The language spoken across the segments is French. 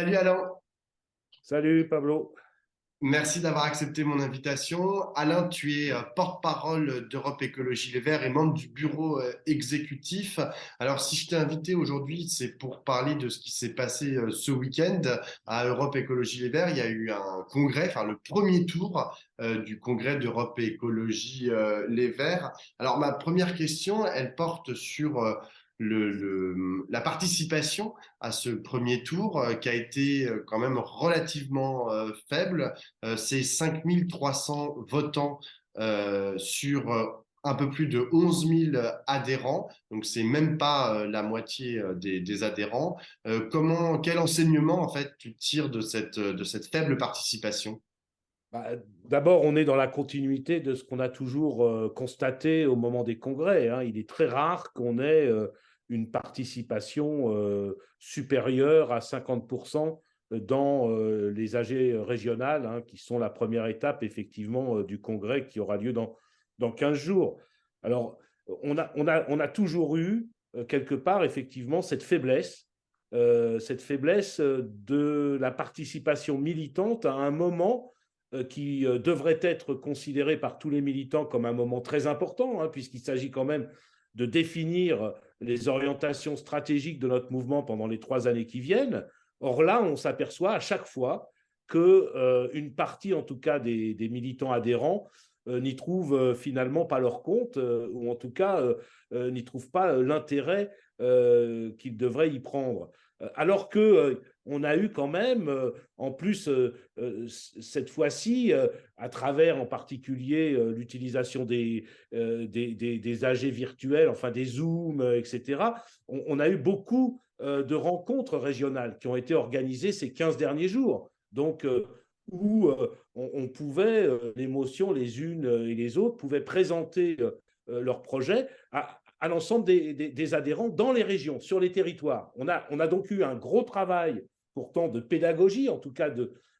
Salut Alain, Salut Pablo. merci d'avoir accepté mon invitation. Alain, tu es porte-parole d'Europe Écologie Les Verts et membre du bureau exécutif. Alors, si je t'ai invité aujourd'hui, c'est pour parler de ce qui s'est passé ce week-end à Europe Écologie Les Verts. Il y a eu un congrès, enfin le premier tour du congrès d'Europe Écologie Les Verts. Alors, ma première question, elle porte sur la participation à ce premier tour qui a été quand même relativement faible. C'est 5300 votants sur un peu plus de 11 000 adhérents, donc c'est même pas la moitié des adhérents. Quel enseignement en fait tu tires de cette faible participation? Bah, d'abord, on est dans la continuité de ce qu'on a toujours constaté au moment des congrès, hein. Il est très rare qu'on ait une participation supérieure à 50% dans les AG régionales, hein, qui sont la première étape effectivement du congrès qui aura lieu dans 15 jours. Alors, on a toujours eu quelque part effectivement cette faiblesse de la participation militante à un moment qui devrait être considéré par tous les militants comme un moment très important, hein, puisqu'il s'agit quand même de définir les orientations stratégiques de notre mouvement pendant les 3 années qui viennent. Or là, on s'aperçoit à chaque fois qu'une partie, en tout cas, des militants adhérents n'y trouvent finalement pas leur compte, ou en tout cas n'y trouvent pas l'intérêt qu'ils devraient y prendre. Alors que on a eu quand même, en plus, cette fois-ci, à travers en particulier l'utilisation des AG virtuels, enfin des Zooms, etc., on a eu beaucoup de rencontres régionales qui ont été organisées ces 15 derniers jours. Donc, où on pouvait, l'émotion, les unes et les autres, pouvaient présenter leurs projets à l'ensemble des adhérents dans les régions, sur les territoires. On a donc eu un gros travail, pourtant de pédagogie, en tout cas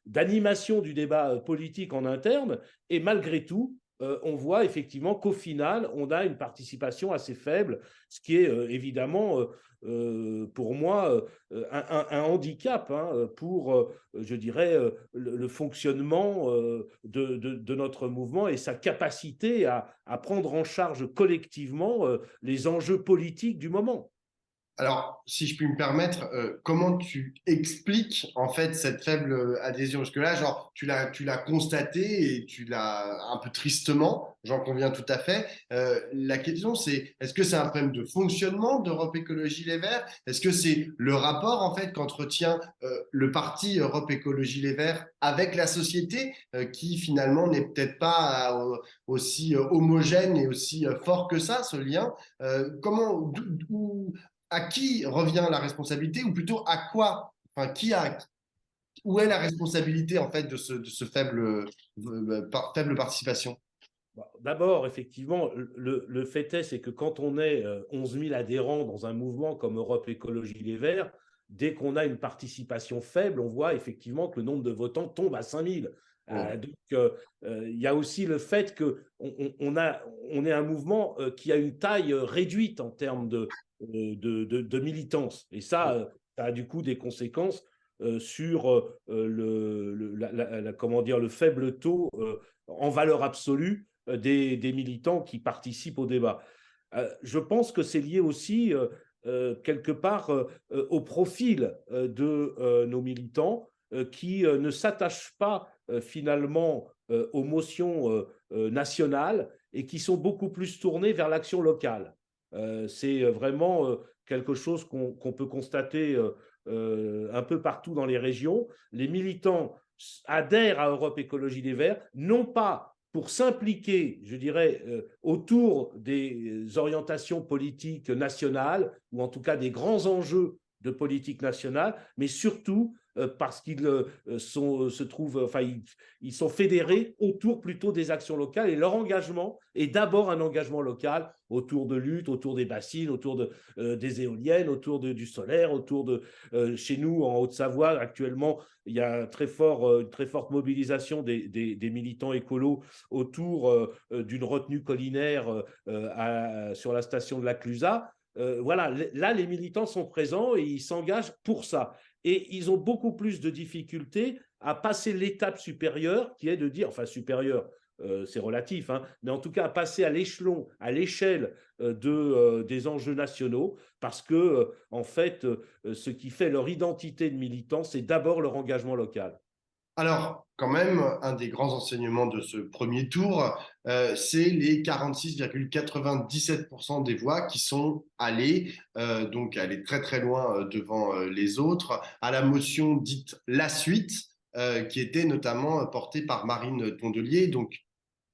d'animation du débat politique en interne, et malgré tout, on voit effectivement qu'au final, on a une participation assez faible, ce qui est évidemment pour moi un handicap, hein, pour, je dirais, le fonctionnement de notre mouvement et sa capacité à prendre en charge collectivement les enjeux politiques du moment. Alors, si je puis me permettre, comment tu expliques en fait cette faible adhésion? Parce que là, genre, tu l'as constaté et tu l'as un peu tristement, j'en conviens tout à fait. La question, c'est est-ce que c'est un problème de fonctionnement d'Europe Écologie Les Verts? Est-ce que c'est le rapport en fait qu'entretient le parti Europe Écologie Les Verts avec la société qui finalement n'est peut-être pas aussi homogène et aussi fort que ça, ce lien? À qui revient la responsabilité ou plutôt à quoi, enfin, où est la responsabilité en fait de ce faible participation? Bon, d'abord, effectivement, le fait est, c'est que quand on est 11 000 adhérents dans un mouvement comme Europe Écologie Les Verts, dès qu'on a une participation faible, on voit effectivement que le nombre de votants tombe à 5 000. Mm. Donc, il y a aussi le fait qu'on est un mouvement qui a une taille réduite en termes de militance. Et ça a du coup des conséquences sur comment dire, le faible taux en valeur absolue des militants qui participent au débat. Je pense que c'est lié aussi quelque part au profil de nos militants qui ne s'attachent pas finalement aux motions nationales et qui sont beaucoup plus tournés vers l'action locale. C'est vraiment quelque chose qu'on peut constater un peu partout dans les régions. Les militants adhèrent à Europe Écologie des Verts, non pas pour s'impliquer, je dirais, autour des orientations politiques nationales, ou en tout cas des grands enjeux de politique nationale, mais surtout parce qu'ils se trouvent, enfin, ils sont fédérés autour plutôt des actions locales et leur engagement est d'abord un engagement local autour de lutte, autour des bassines, des éoliennes, du solaire, chez nous en Haute-Savoie actuellement, il y a une très forte mobilisation des militants écolos autour d'une retenue collinaire sur la station de la Clusaz. voilà, là, les militants sont présents et ils s'engagent pour ça. Et ils ont beaucoup plus de difficultés à passer l'étape supérieure, qui est de dire, enfin supérieure, c'est relatif, hein, mais en tout cas à passer à l'échelon, à l'échelle des enjeux nationaux, parce que, en fait, ce qui fait leur identité de militant, c'est d'abord leur engagement local. Alors, quand même, un des grands enseignements de ce premier tour, c'est les 46,97% des voix qui sont allées, donc allées très très loin devant les autres, à la motion dite La Suite, qui était notamment portée par Marine Tondelier. Donc,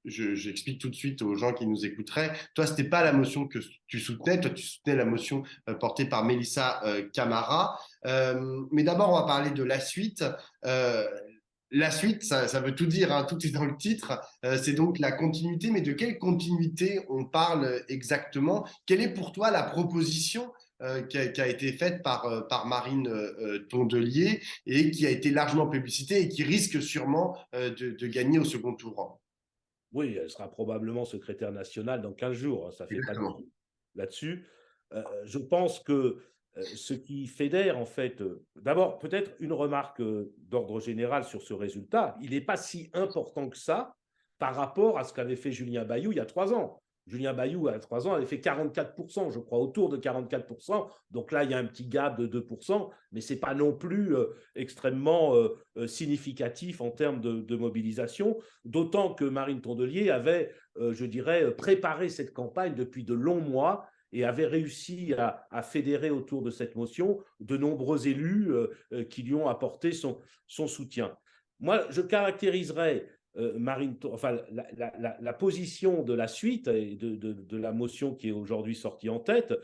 j'explique tout de suite aux gens qui nous écouteraient. Toi, ce n'était pas la motion que tu soutenais. Toi, tu soutenais la motion portée par Mélissa Camara. Mais d'abord, on va parler de la suite. Euh, la suite, ça veut tout dire, hein, tout est dans le titre. C'est donc la continuité, mais de quelle continuité on parle exactement? Quelle est pour toi la proposition qui a été faite par Marine Tondelier et qui a été largement publicitée et qui risque sûrement de gagner au second tour? Oui, elle sera probablement secrétaire nationale dans 15 jours, hein, ça ne fait pas de Exactement. doute là-dessus. Je pense que ce qui fédère, en fait, d'abord, peut-être une remarque d'ordre général sur ce résultat, il n'est pas si important que ça par rapport à ce qu'avait fait Julien Bayou il y a 3 ans. Julien Bayou, à 3 ans, avait fait 44%, je crois, autour de 44%. Donc là, il y a un petit gap de 2%, mais ce n'est pas non plus extrêmement significatif en termes de mobilisation. D'autant que Marine Tondelier avait, je dirais, préparé cette campagne depuis de longs mois et avait réussi à fédérer autour de cette motion de nombreux élus qui lui ont apporté son soutien. Moi, je caractériserais enfin, la position de la suite et de la motion qui est aujourd'hui sortie en tête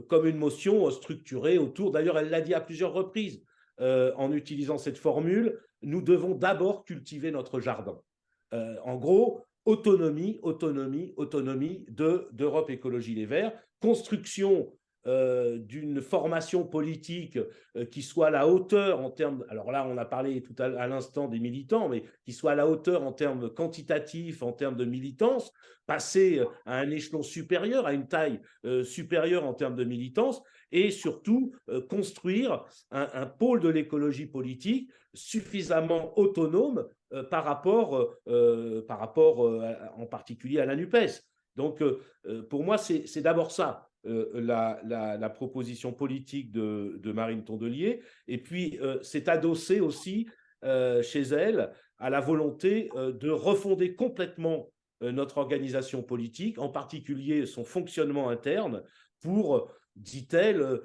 comme une motion structurée autour, d'ailleurs elle l'a dit à plusieurs reprises en utilisant cette formule, nous devons d'abord cultiver notre jardin. En gros, autonomie, autonomie, autonomie d'Europe Écologie Les Verts, construction d'une formation politique qui soit à la hauteur en termes, alors là on a parlé tout à l'instant des militants, mais qui soit à la hauteur en termes quantitatifs, en termes de militance, passer à un échelon supérieur, à une taille supérieure en termes de militance, et surtout construire un pôle de l'écologie politique suffisamment autonome par rapport en particulier à la NUPES. Donc, pour moi, c'est d'abord ça, la proposition politique de Marine Tondelier. Et puis, c'est adossé aussi chez elle à la volonté de refonder complètement notre organisation politique, en particulier son fonctionnement interne, pour, dit-elle,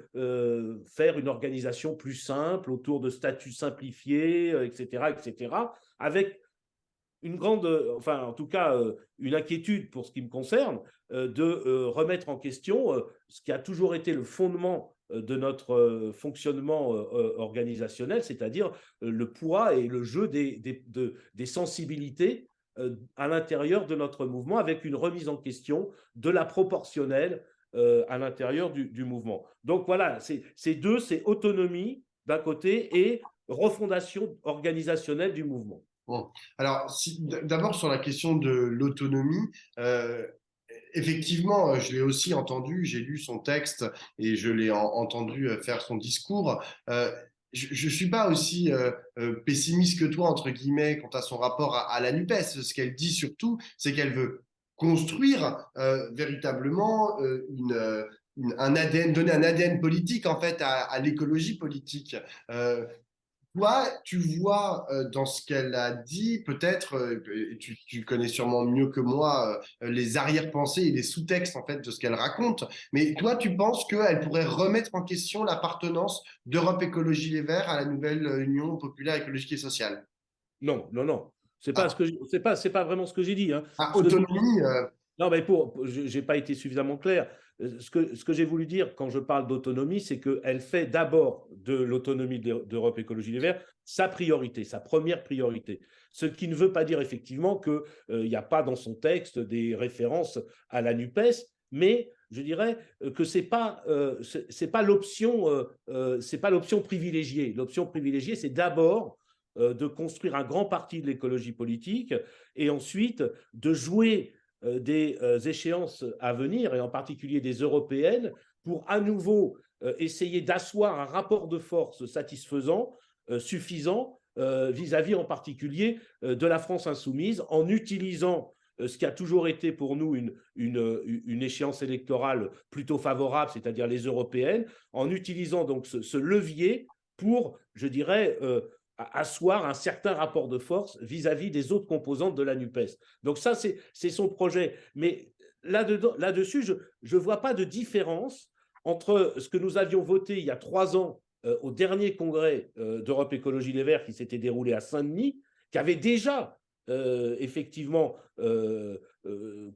faire une organisation plus simple autour de statuts simplifiés, etc., etc., avec une grande, enfin en tout cas une inquiétude pour ce qui me concerne, de remettre en question ce qui a toujours été le fondement de notre fonctionnement organisationnel, c'est-à-dire le poids et le jeu des sensibilités à l'intérieur de notre mouvement, avec une remise en question de la proportionnelle à l'intérieur du mouvement. Donc voilà, c'est deux, c'est autonomie d'un côté et refondation organisationnelle du mouvement. Bon. Alors, d'abord sur la question de l'autonomie, effectivement, je l'ai aussi entendu, j'ai lu son texte et je l'ai entendu faire son discours. Je ne suis pas aussi pessimiste que toi, entre guillemets, quant à son rapport à la NUPES. Ce qu'elle dit surtout, c'est qu'elle veut construire véritablement un ADN, donner un ADN politique en fait à l'écologie politique. Toi, tu vois dans ce qu'elle a dit, peut-être, tu connais sûrement mieux que moi les arrière-pensées et les sous-textes en fait de ce qu'elle raconte, mais toi, tu penses qu'elle pourrait remettre en question l'appartenance d'Europe Écologie Les Verts à la nouvelle Union populaire écologique et sociale? Non, non, non. Ah, C'est pas vraiment ce que j'ai dit, hein. Ce que j'ai dit, autonomie, non, mais j'ai pas été suffisamment clair. Ce que j'ai voulu dire quand je parle d'autonomie, c'est qu'elle fait d'abord de l'autonomie d'Europe Écologie Les Verts sa priorité, sa première priorité. Ce qui ne veut pas dire effectivement qu'il n'y a pas dans son texte des références à la NUPES, mais je dirais que c'est pas l'option privilégiée. L'option privilégiée, c'est d'abord de construire un grand parti de l'écologie politique et ensuite de jouer des échéances à venir, et en particulier des européennes, pour à nouveau essayer d'asseoir un rapport de force satisfaisant, suffisant, vis-à-vis en particulier de la France insoumise, en utilisant ce qui a toujours été pour nous une échéance électorale plutôt favorable, c'est-à-dire les européennes, en utilisant donc ce levier pour, je dirais, asseoir un certain rapport de force vis-à-vis des autres composantes de la NUPES. Donc ça, c'est son projet. Mais là-dessus, je ne vois pas de différence entre ce que nous avions voté il y a 3 ans au dernier congrès d'Europe Écologie Les Verts qui s'était déroulé à Saint-Denis, qui avait déjà effectivement,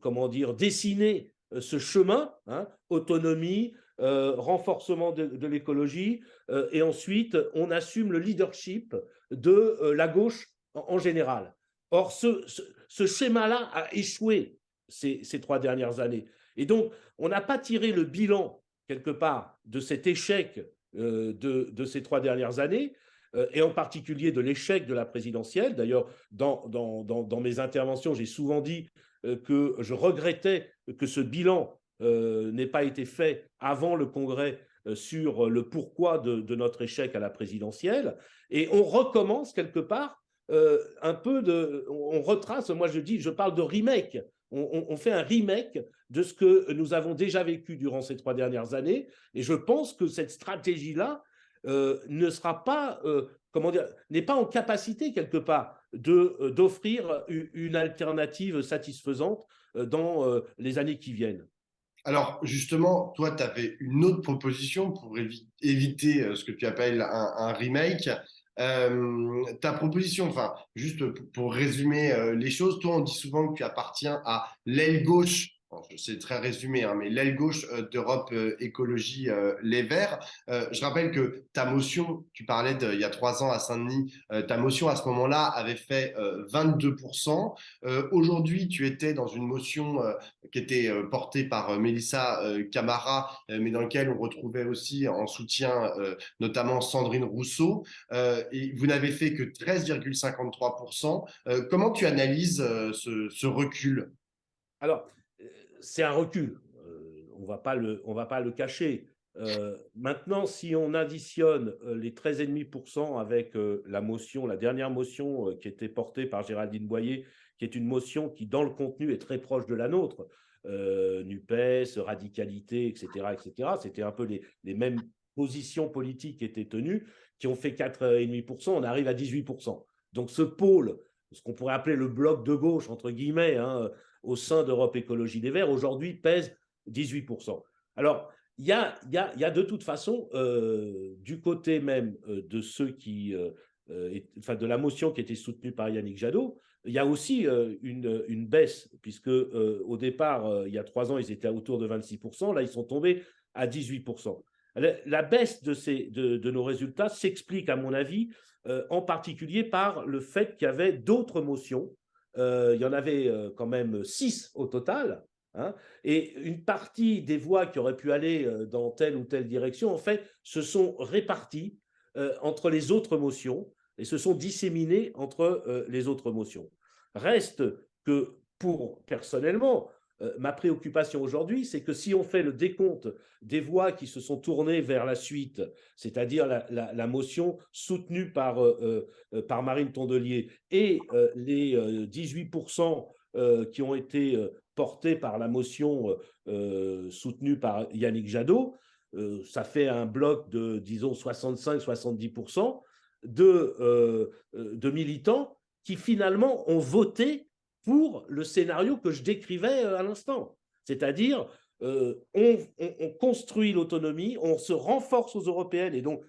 comment dire, dessiné ce chemin, hein, autonomie, renforcement de l'écologie, et ensuite on assume le leadership de la gauche en général. Or, ce schéma-là a échoué ces 3 dernières années. Et donc, on n'a pas tiré le bilan, quelque part, de cet échec de ces 3 dernières années, et en particulier de l'échec de la présidentielle. D'ailleurs, dans mes interventions, j'ai souvent dit que je regrettais que ce bilan n'ait pas été fait avant le Congrès sur le pourquoi de notre échec à la présidentielle. Et on recommence quelque part un peu on retrace, moi je parle de remake. On fait un remake de ce que nous avons déjà vécu durant ces 3 dernières années. Et je pense que cette stratégie-là ne sera pas, comment dire, n'est pas en capacité quelque part d'offrir une alternative satisfaisante dans les années qui viennent. Alors, justement, toi, tu avais une autre proposition pour éviter ce que tu appelles un remake. Ta proposition, enfin, juste pour résumer les choses, toi, on dit souvent que tu appartiens à l'aile gauche. Bon, c'est très résumé, hein, mais l'aile gauche d'Europe Écologie Les Verts. Je rappelle que ta motion, tu parlais il y a 3 ans à Saint-Denis, ta motion à ce moment-là avait fait 22%. Aujourd'hui, tu étais dans une motion qui était portée par Mélissa Camara, mais dans lequel on retrouvait aussi en soutien notamment Sandrine Rousseau, et vous n'avez fait que 13,53%. Comment tu analyses ce recul? Alors, c'est un recul. On va pas le cacher. Maintenant, si on additionne les 13,5% avec la dernière motion qui était portée par Géraldine Boyer, qui est une motion qui, dans le contenu, est très proche de la nôtre, NUPES, radicalité, etc., etc. C'était un peu les mêmes positions politiques qui étaient tenues, qui ont fait 4,5%, on arrive à 18%. Donc ce pôle, ce qu'on pourrait appeler le bloc de gauche, entre guillemets, hein, au sein d'Europe Écologie Les Verts, aujourd'hui pèse 18%. Alors, il y a de toute façon, du côté même de ceux qui, enfin de la motion qui était soutenue par Yannick Jadot, il y a aussi une baisse, puisque au départ, il y a 3 ans, ils étaient autour de 26%, là, ils sont tombés à 18%. La baisse de nos résultats s'explique, à mon avis, en particulier par le fait qu'il y avait d'autres motions. Il y en avait quand même 6 au total, hein, et une partie des voix qui auraient pu aller dans telle ou telle direction, en fait, se sont réparties entre les autres motions et se sont disséminées entre les autres motions. Reste que, personnellement, ma préoccupation aujourd'hui, c'est que si on fait le décompte des voix qui se sont tournées vers la suite, c'est-à-dire la motion soutenue par Marine Tondelier et les 18% qui ont été portés par la motion soutenue par Yannick Jadot, ça fait un bloc de, disons, 65-70% de militants qui finalement ont voté pour le scénario que je décrivais à l'instant. C'est-à-dire, on construit l'autonomie, on se renforce aux européennes, et donc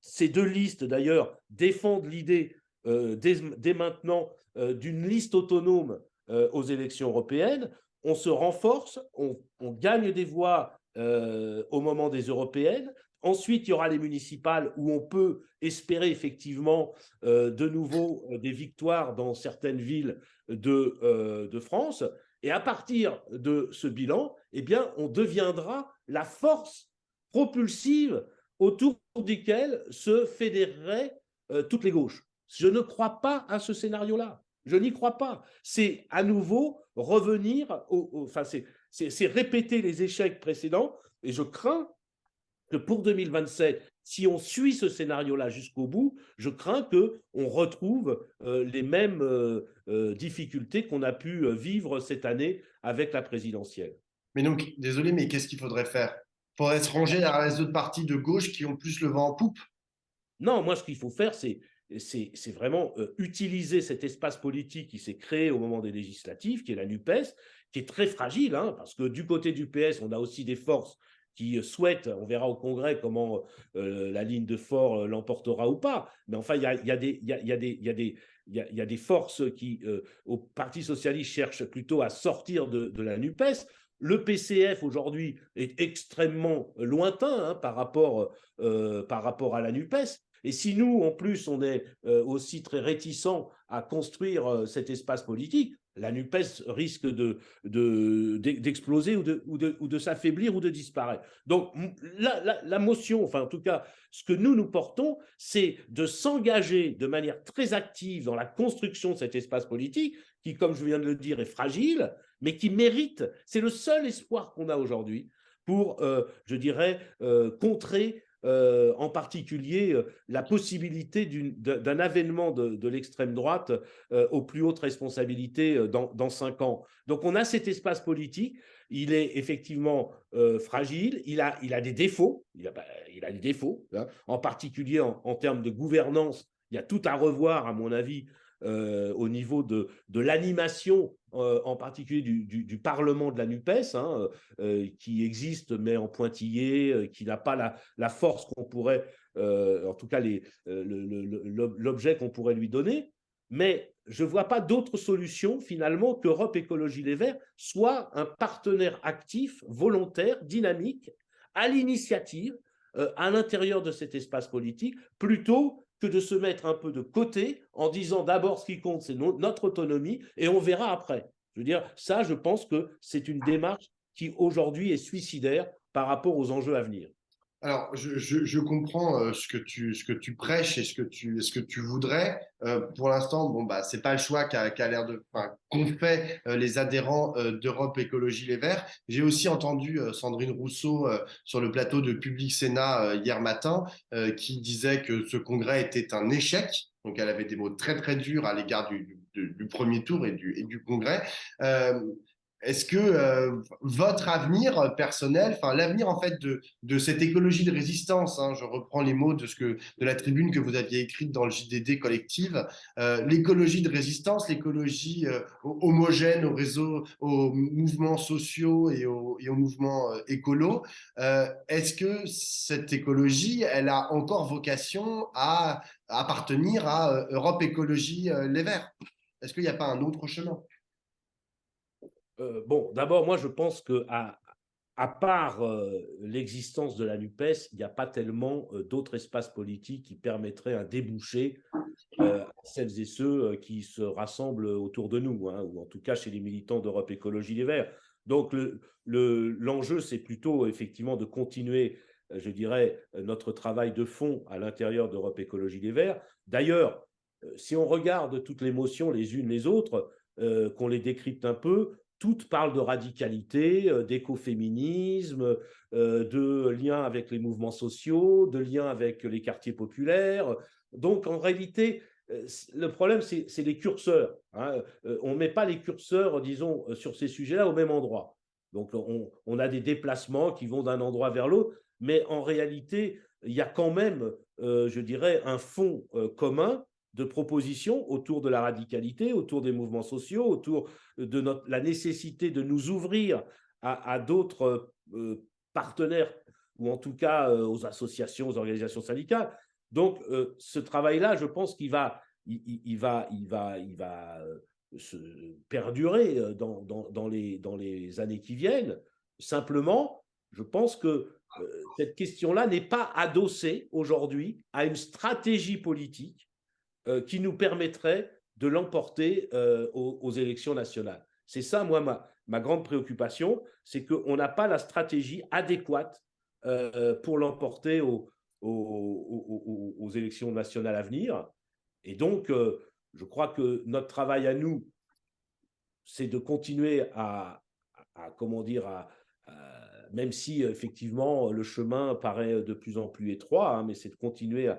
ces 2 listes, d'ailleurs, défendent l'idée dès maintenant d'une liste autonome aux élections européennes. On se renforce, on gagne des voix au moment des européennes. Ensuite, il y aura les municipales où on peut espérer effectivement de nouveau des victoires dans certaines villes de France. Et à partir de ce bilan, eh bien, on deviendra la force propulsive autour duquel se fédéreraient toutes les gauches. Je ne crois pas à ce scénario-là. Je n'y crois pas. C'est à nouveau revenir, enfin, c'est répéter les échecs précédents Et je crains que pour 2027, si on suit ce scénario-là jusqu'au bout, je crains qu'on retrouve les mêmes difficultés qu'on a pu vivre cette année avec la présidentielle. Mais donc, désolé, mais qu'est-ce qu'il faudrait faire? Il faudrait se ranger derrière les autres partis de gauche qui ont plus le vent en poupe. Non, moi, ce qu'il faut faire, c'est vraiment utiliser cet espace politique qui s'est créé au moment des législatives, qui est la NUPES, qui est très fragile, hein, parce que du côté du PS, on a aussi des forces qui souhaitent, on verra au Congrès comment la ligne de fort l'emportera ou pas, mais enfin, il y a des forces qui, au Parti socialiste, cherchent plutôt à sortir de la NUPES. Le PCF aujourd'hui est extrêmement lointain hein, par rapport à la NUPES. Et si nous, en plus, on est aussi très réticents à construire cet espace politique, la NUPES risque d'exploser ou de s'affaiblir ou de disparaître. Donc, la motion, enfin, en tout cas, ce que nous portons, c'est de s'engager de manière très active dans la construction de cet espace politique qui, comme je viens de le dire, est fragile, mais qui mérite. C'est le seul espoir qu'on a aujourd'hui pour, je dirais, contrer en particulier la possibilité d'un avènement de l'extrême droite aux plus hautes responsabilités dans 5 ans. Donc on a cet espace politique, il est effectivement fragile, il a des défauts, il a des défauts, hein, en particulier en termes de gouvernance, il y a tout à revoir à mon avis au niveau de l'animation, en particulier du Parlement de la NUPES, hein, qui existe mais en pointillé, qui n'a pas la force qu'on pourrait, en tout cas l'objet qu'on pourrait lui donner. Mais je ne vois pas d'autre solution finalement qu'Europe Écologie Les Verts soit un partenaire actif, volontaire, dynamique, à l'initiative, à l'intérieur de cet espace politique, plutôt que de se mettre un peu de côté en disant d'abord ce qui compte, c'est notre autonomie et on verra après. Je veux dire, ça, je pense que c'est une démarche qui aujourd'hui est suicidaire par rapport aux enjeux à venir. Alors, je comprends ce que tu prêches et ce que tu voudrais. Pour l'instant, bon, bah, c'est pas le choix qu'a l'air enfin, qu'ont fait les adhérents d'Europe Écologie Les Verts. J'ai aussi entendu Sandrine Rousseau sur le plateau de Public Sénat hier matin qui disait que ce congrès était un échec. Donc, elle avait des mots très, très durs à l'égard du premier tour et du congrès. Euh, Est-ce que votre avenir personnel, enfin l'avenir en fait de cette écologie de résistance, hein, je reprends les mots de la tribune que vous aviez écrite dans le JDD collective, l'écologie de résistance, l'écologie homogène aux réseaux, aux mouvements sociaux et aux mouvements écolos, est-ce que cette écologie, elle a encore vocation à appartenir à Europe Écologie Les Verts? Est-ce qu'il n'y a pas un autre chemin? Bon, d'abord, moi, je pense que à part l'existence de la NUPES, il n'y a pas tellement d'autres espaces politiques qui permettraient un débouché à celles et ceux qui se rassemblent autour de nous, hein, ou en tout cas chez les militants d'Europe Écologie Les Verts. Donc l'enjeu, c'est plutôt effectivement de continuer, je dirais, notre travail de fond à l'intérieur d'Europe Écologie Les Verts. D'ailleurs, si on regarde toutes les motions les unes les autres, qu'on les décrypte un peu, toutes parlent de radicalité, d'écoféminisme, de lien avec les mouvements sociaux, de lien avec les quartiers populaires. Donc en réalité, le problème, c'est les curseurs, hein. On ne met pas les curseurs, disons, sur ces sujets-là au même endroit. Donc, on a des déplacements qui vont d'un endroit vers l'autre, mais en réalité, il y a quand même, je dirais, un fond commun de propositions autour de la radicalité, autour des mouvements sociaux, autour de la nécessité de nous ouvrir à d'autres partenaires, ou en tout cas aux associations, aux organisations syndicales. Donc, ce travail-là, je pense qu'il va, il va se perdurer dans les années qui viennent. Simplement, je pense que cette question-là n'est pas adossée aujourd'hui à une stratégie politique qui nous permettrait de l'emporter aux élections nationales. C'est ça, moi, ma grande préoccupation, c'est qu'on n'a pas la stratégie adéquate pour l'emporter aux élections nationales à venir. Et donc, je crois que notre travail à nous, c'est de continuer comment dire, même si effectivement le chemin paraît de plus en plus étroit, hein, mais c'est de continuer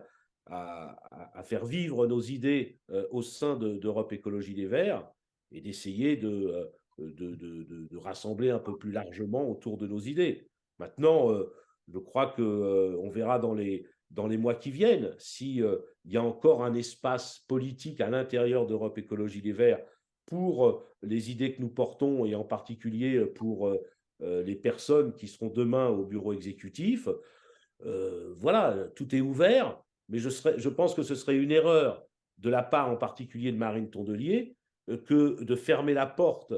à faire vivre nos idées au sein d'Europe Écologie Les Verts et d'essayer de rassembler un peu plus largement autour de nos idées. Maintenant, je crois qu'on verra dans les mois qui viennent s'il y a encore un espace politique à l'intérieur d'Europe Écologie Les Verts pour les idées que nous portons et en particulier pour les personnes qui seront demain au bureau exécutif. Voilà, tout est ouvert, mais je pense que ce serait une erreur de la part en particulier de Marine Tondelier que de fermer la porte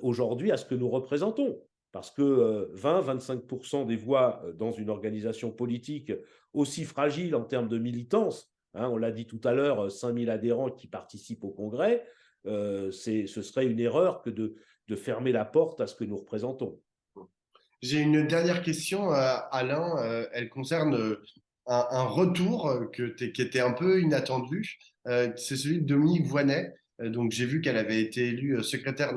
aujourd'hui à ce que nous représentons. Parce que 20-25% des voix dans une organisation politique aussi fragile en termes de militance, hein, on l'a dit tout à l'heure, 5000 adhérents qui participent au Congrès, ce serait une erreur que de fermer la porte à ce que nous représentons. J'ai une dernière question, Alain. Elle concerne un retour qui était un peu inattendu. C'est celui de Dominique Voynet. Donc, j'ai vu qu'elle avait été élue secrétaire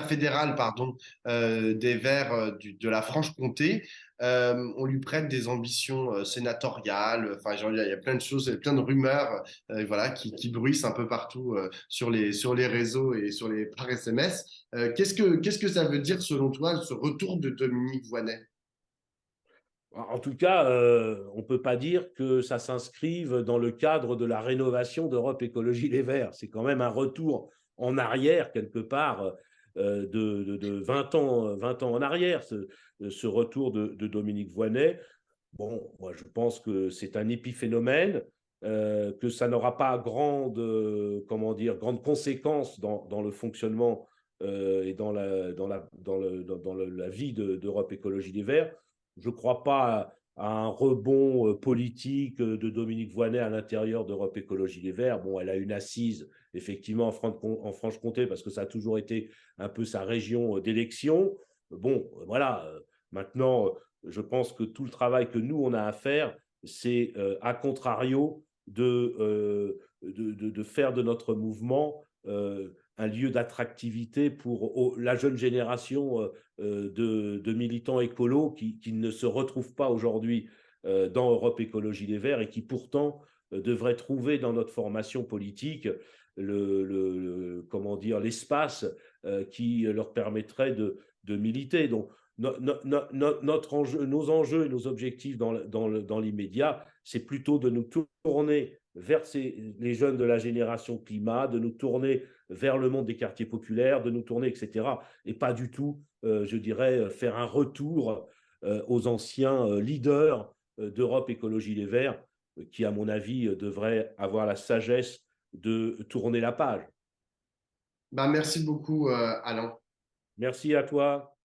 fédérale, pardon, des Verts de la Franche-Comté. On lui prête des ambitions sénatoriales. Enfin, genre, il y a plein de choses, plein de rumeurs, voilà, qui bruissent un peu partout sur les réseaux et par SMS. Qu'est-ce que ça veut dire selon toi, ce retour de Dominique Voynet? En tout cas, on ne peut pas dire que ça s'inscrive dans le cadre de la rénovation d'Europe Écologie Les Verts. C'est quand même un retour en arrière, quelque part, de 20 ans en arrière, ce retour de Dominique Voynet. Bon, moi, je pense que c'est un épiphénomène, que ça n'aura pas comment dire, grande conséquence dans le fonctionnement et dans la vie d'Europe Écologie Les Verts. Je ne crois pas à un rebond politique de Dominique Voynet à l'intérieur d'Europe Écologie Les Verts. Bon, elle a une assise, effectivement, en Franche-Comté, parce que ça a toujours été un peu sa région d'élection. Bon, voilà. Maintenant, je pense que tout le travail que nous, on a à faire, c'est, à contrario, de faire de notre mouvement un lieu d'attractivité pour la jeune génération de militants écolos qui ne se retrouvent pas aujourd'hui dans Europe Écologie Les Verts et qui pourtant devraient trouver dans notre formation politique comment dire, l'espace qui leur permettrait de militer. Donc, nos enjeux et nos objectifs dans l'immédiat, c'est plutôt de nous tourner vers les jeunes de la génération climat, de nous tourner vers le monde des quartiers populaires, de nous tourner, etc. Et pas du tout, je dirais, faire un retour aux anciens leaders d'Europe Écologie Les Verts, qui, à mon avis, devraient avoir la sagesse de tourner la page. Bah, merci beaucoup, Alain. Merci à toi.